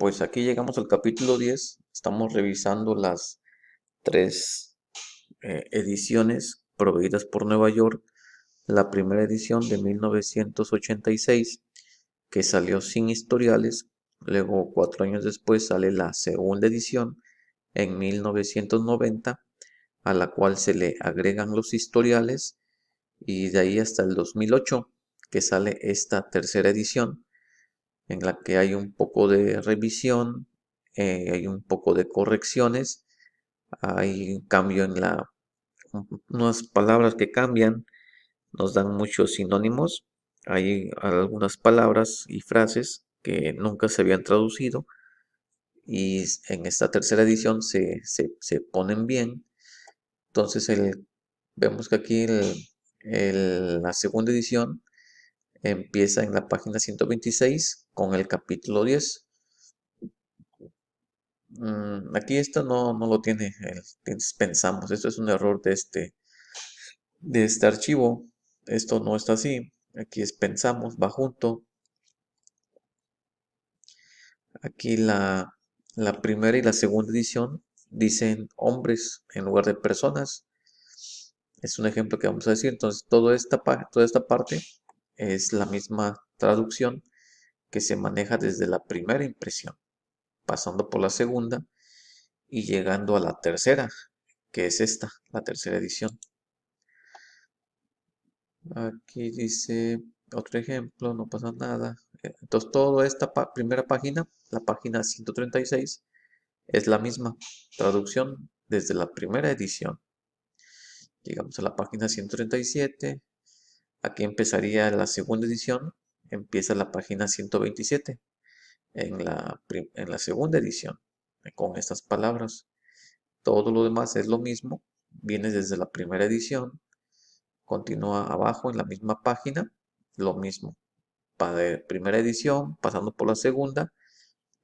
Pues aquí llegamos al capítulo 10. Estamos revisando las tres ediciones proveídas por Nueva York. La primera edición de 1986, que salió sin historiales. Luego, 4 años después, sale la segunda edición en 1990, a la cual se le agregan los historiales. Y de ahí hasta el 2008, que sale esta tercera edición en la que hay un poco de revisión, hay un poco de correcciones, hay un cambio en unas palabras que cambian, nos dan muchos sinónimos, hay algunas palabras y frases que nunca se habían traducido y en esta tercera edición se ponen bien. Entonces vemos que aquí la segunda edición empieza en la página 126 con el capítulo 10. Aquí esto no lo tiene, pensamos, esto es un error de este archivo, esto no está así, aquí es pensamos, va junto, aquí la primera y la segunda edición dicen hombres en lugar de personas, es un ejemplo que vamos a decir, entonces toda esta parte es la misma traducción que se maneja desde la primera impresión, pasando por la segunda y llegando a la tercera, que es esta, la tercera edición. Aquí dice otro ejemplo, no pasa nada. Entonces, toda esta primera página, la página 136, es la misma traducción desde la primera edición. Llegamos a la página 137. Aquí empezaría la segunda edición. Empieza la página 127 en la segunda edición con estas palabras. Todo lo demás es lo mismo. Viene desde la primera edición. Continúa abajo en la misma página. Lo mismo. Primera edición, pasando por la segunda,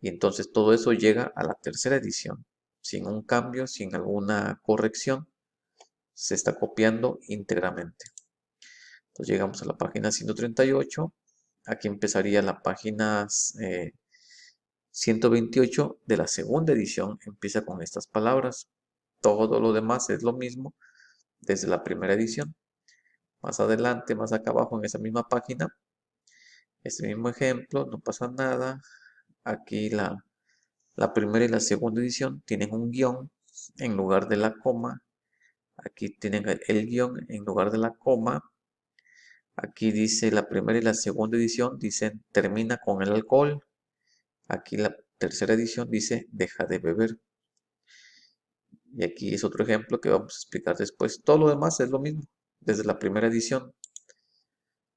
y entonces todo eso llega a la tercera edición, sin un cambio, sin alguna corrección, se está copiando íntegramente. Entonces llegamos a la página 138, aquí empezaría la página 128 de la segunda edición, empieza con estas palabras, todo lo demás es lo mismo desde la primera edición. Más adelante, más acá abajo en esa misma página, este mismo ejemplo, no pasa nada. Aquí la primera y la segunda edición tienen un guión en lugar de la coma. Aquí tienen el guión en lugar de la coma. Aquí dice la primera y la segunda edición dicen termina con el alcohol. Aquí la tercera edición dice deja de beber. Y aquí es otro ejemplo que vamos a explicar después. Todo lo demás es lo mismo desde la primera edición.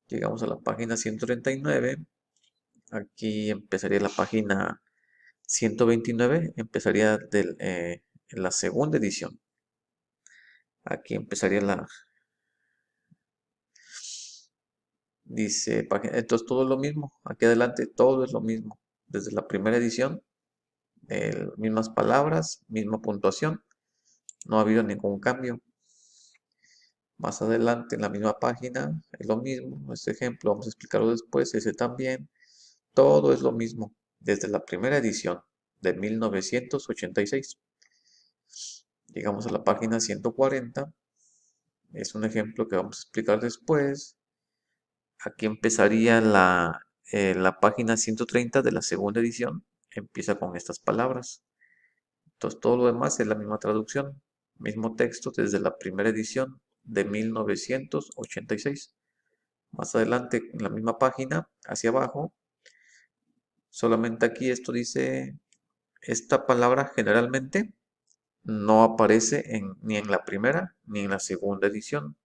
Llegamos a la página 139. Aquí empezaría la página 129. Empezaría en la segunda edición. Aquí empezaría dice, entonces todo es lo mismo, aquí adelante todo es lo mismo, desde la primera edición, mismas palabras, misma puntuación, no ha habido ningún cambio. Más adelante en la misma página es lo mismo, este ejemplo vamos a explicarlo después, ese también, todo es lo mismo, desde la primera edición de 1986. Llegamos a la página 140, es un ejemplo que vamos a explicar después. Aquí empezaría la página 130 de la segunda edición. Empieza con estas palabras. Entonces todo lo demás es la misma traducción. Mismo texto desde la primera edición de 1986. Más adelante en la misma página, hacia abajo, solamente aquí esto dice, esta palabra generalmente no aparece ni en la primera ni en la segunda edición.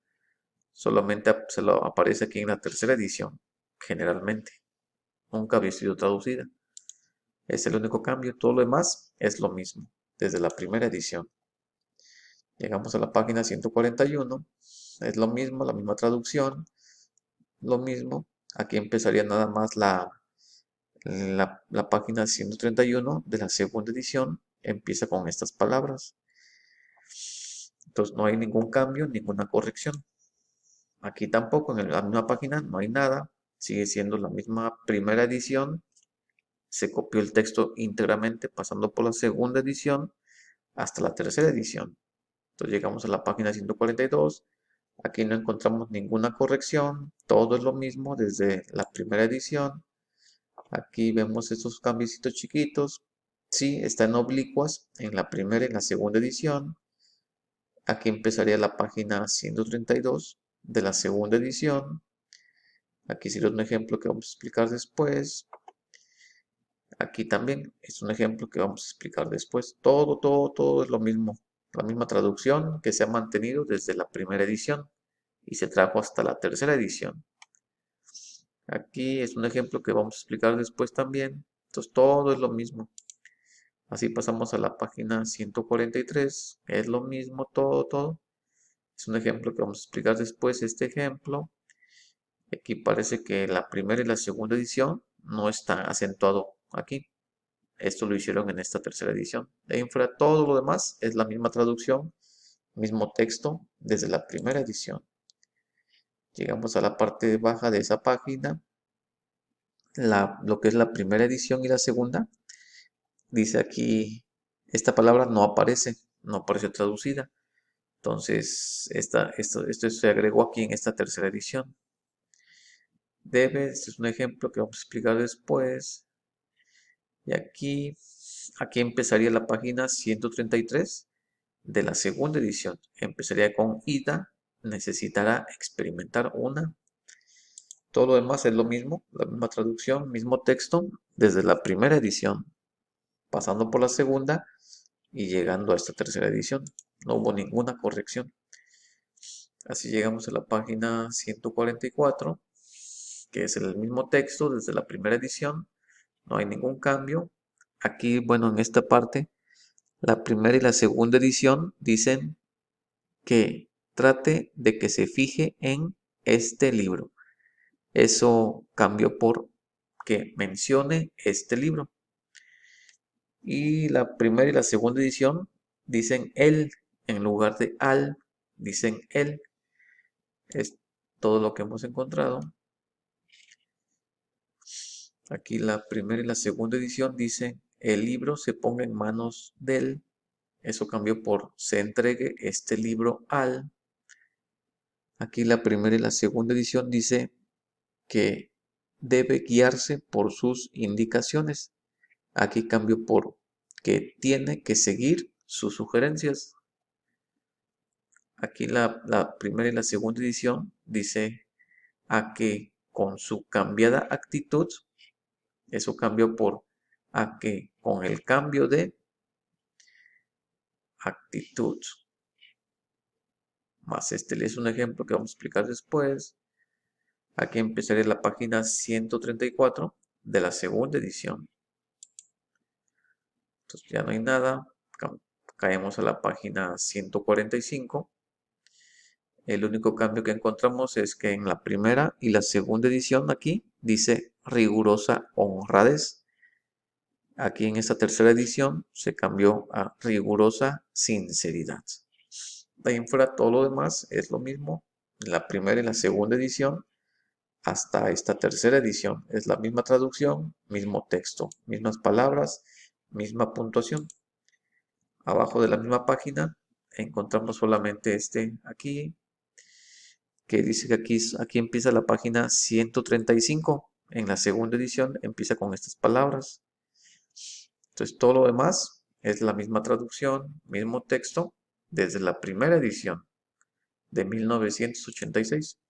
Solamente se lo aparece aquí en la tercera edición, generalmente. Nunca había sido traducida. Es el único cambio, todo lo demás es lo mismo, desde la primera edición. Llegamos a la página 141, es lo mismo, la misma traducción, lo mismo. Aquí empezaría nada más la página 131 de la segunda edición, empieza con estas palabras. Entonces no hay ningún cambio, ninguna corrección. Aquí tampoco, en la misma página no hay nada, sigue siendo la misma primera edición, se copió el texto íntegramente pasando por la segunda edición hasta la tercera edición. Entonces llegamos a la página 142. Aquí no encontramos ninguna corrección, todo es lo mismo desde la primera edición. Aquí vemos estos cambiecitos chiquitos. Sí, están oblicuas en la primera y en la segunda edición. Aquí empezaría la página 132 de la segunda edición. Aquí sería un ejemplo que vamos a explicar después. Aquí también es un ejemplo que vamos a explicar después. Todo es lo mismo. La misma traducción que se ha mantenido desde la primera edición y se trajo hasta la tercera edición. Aquí es un ejemplo que vamos a explicar después también. Entonces todo es lo mismo. Así pasamos a la página 143. Es lo mismo todo. Es un ejemplo que vamos a explicar después. Este ejemplo. Aquí parece que la primera y la segunda edición no está acentuado aquí. Esto lo hicieron en esta tercera edición. De ahí en fuera todo lo demás es la misma traducción, mismo texto desde la primera edición. Llegamos a la parte baja de esa página. Lo que es la primera edición y la segunda. Dice aquí, esta palabra no aparece traducida. Entonces, esto se agregó aquí en esta tercera edición. Debe, este es un ejemplo que vamos a explicar después. Y aquí empezaría la página 133 de la segunda edición. Empezaría con Ida, necesitará experimentar una. Todo lo demás es lo mismo, la misma traducción, mismo texto, desde la primera edición, pasando por la segunda y llegando a esta tercera edición. No hubo ninguna corrección. Así llegamos a la página 144, que es el mismo texto desde la primera edición. No hay ningún cambio. Aquí, bueno, en esta parte, la primera y la segunda edición dicen que trate de que se fije en este libro. Eso cambió por que mencione este libro. Y la primera y la segunda edición dicen él en lugar de al, dicen él. Es todo lo que hemos encontrado. Aquí la primera y la segunda edición dicen el libro se ponga en manos del. Eso cambió por se entregue este libro al. Aquí la primera y la segunda edición dice que debe guiarse por sus indicaciones. Aquí cambió por que tiene que seguir sus sugerencias. Aquí la primera y la segunda edición dice a que con su cambiada actitud, eso cambió por a que con el cambio de actitud. Más este es un ejemplo que vamos a explicar después. Aquí empezaré la página 134 de la segunda edición. Entonces ya no hay nada. Caemos a la página 145. El único cambio que encontramos es que en la primera y la segunda edición aquí dice rigurosa honradez. Aquí en esta tercera edición se cambió a rigurosa sinceridad. De ahí en fuera todo lo demás es lo mismo. En la primera y la segunda edición hasta esta tercera edición es la misma traducción, mismo texto, mismas palabras, misma puntuación. Abajo de la misma página encontramos solamente este aquí, que dice que aquí empieza la página 135. En la segunda edición empieza con estas palabras. Entonces todo lo demás es la misma traducción, mismo texto, desde la primera edición de 1986.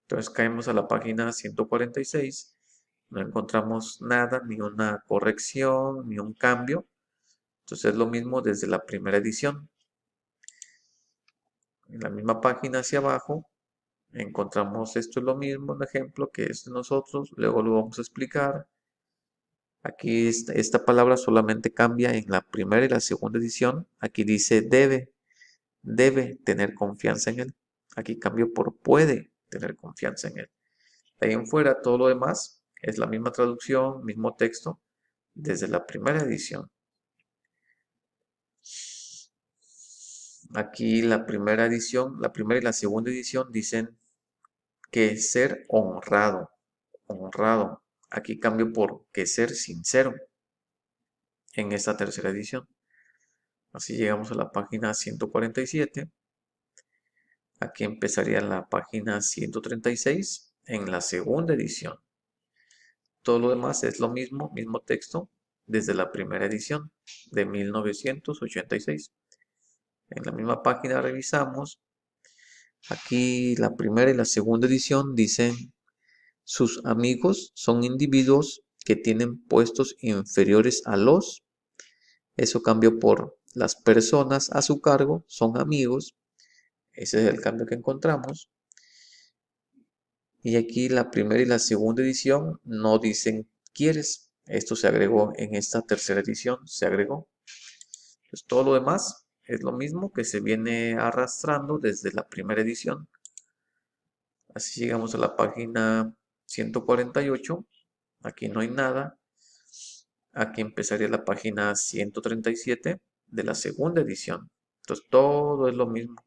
Entonces caemos a la página 146. No encontramos nada, ni una corrección, ni un cambio. Entonces es lo mismo desde la primera edición. En la misma página hacia abajo encontramos esto es lo mismo, un ejemplo que es de nosotros. Luego lo vamos a explicar. Aquí esta palabra solamente cambia en la primera y la segunda edición. Aquí dice debe tener confianza en él. Aquí cambio por puede tener confianza en él. De ahí en fuera todo lo demás es la misma traducción, mismo texto desde la primera edición. Aquí la primera edición, la primera y la segunda edición dicen que ser honrado. honrado. Aquí cambio por que ser sincero en esta tercera edición. Así llegamos a la página 147. Aquí empezaría la página 136 en la segunda edición. Todo lo demás es lo mismo, mismo texto, desde la primera edición de 1986. En la misma página revisamos. Aquí la primera y la segunda edición dicen: sus amigos son individuos que tienen puestos inferiores a los. Eso cambió por las personas a su cargo son amigos. Ese es el cambio que encontramos. Y aquí la primera y la segunda edición no dicen quieres. Esto se agregó en esta tercera edición, se agregó. Entonces todo lo demás es lo mismo que se viene arrastrando desde la primera edición. Así llegamos a la página 148. Aquí no hay nada. Aquí empezaría la página 137 de la segunda edición. Entonces todo es lo mismo.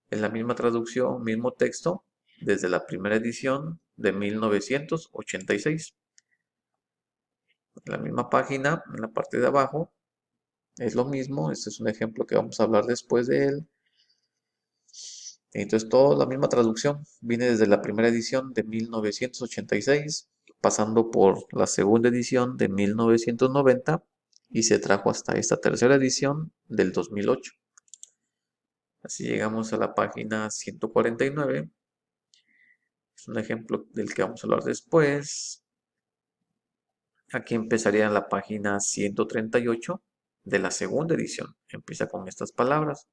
Es la misma traducción, mismo texto, desde la primera edición de 1986. En la misma página, en la parte de abajo, es lo mismo. Este es un ejemplo que vamos a hablar después de él. Entonces, toda la misma traducción viene desde la primera edición de 1986, pasando por la segunda edición de 1990 y se trajo hasta esta tercera edición del 2008. Así llegamos a la página 149. Es un ejemplo del que vamos a hablar después. Aquí empezaría en la página 138 de la segunda edición. Empieza con estas palabras.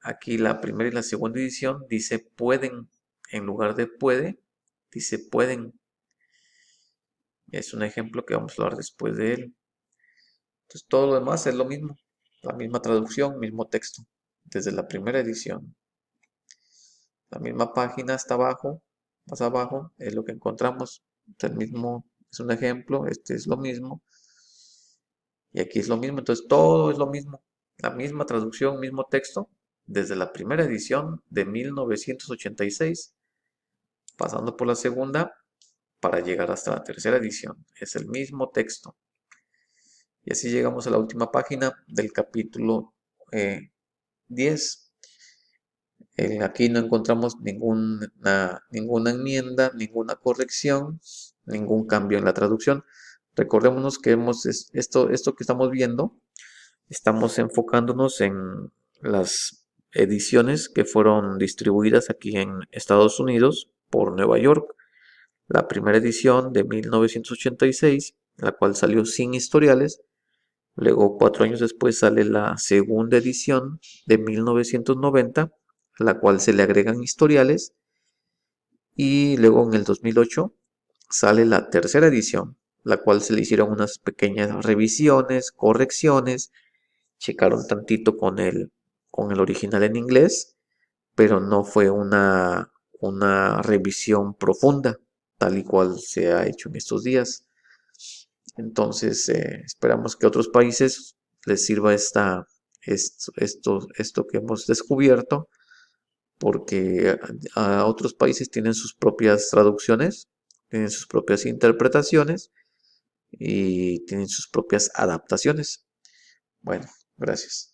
Aquí la primera y la segunda edición dice pueden. En lugar de puede, dice pueden. Es un ejemplo que vamos a hablar después de él. Entonces todo lo demás es lo mismo. La misma traducción, mismo texto. Desde la primera edición. La misma página hasta abajo, más abajo, es lo que encontramos. El mismo es un ejemplo, este es lo mismo. Y aquí es lo mismo, entonces todo es lo mismo. La misma traducción, mismo texto, desde la primera edición de 1986, pasando por la segunda, para llegar hasta la tercera edición. Es el mismo texto. Y así llegamos a la última página del capítulo 10. Aquí no encontramos ninguna enmienda, ninguna corrección, ningún cambio en la traducción. Recordémonos que esto que estamos viendo, estamos enfocándonos en las ediciones que fueron distribuidas aquí en Estados Unidos por Nueva York. La primera edición de 1986, la cual salió sin historiales. Luego, 4 años después, sale la segunda edición de 1990, a la cual se le agregan historiales. Y luego en el 2008 sale la tercera edición, la cual se le hicieron unas pequeñas revisiones, correcciones, checaron tantito con el original en inglés, pero no fue una revisión profunda, tal y cual se ha hecho en estos días. Entonces, esperamos que a otros países les sirva esto que hemos descubierto, porque a otros países tienen sus propias traducciones, tienen sus propias interpretaciones y tienen sus propias adaptaciones. Bueno, gracias.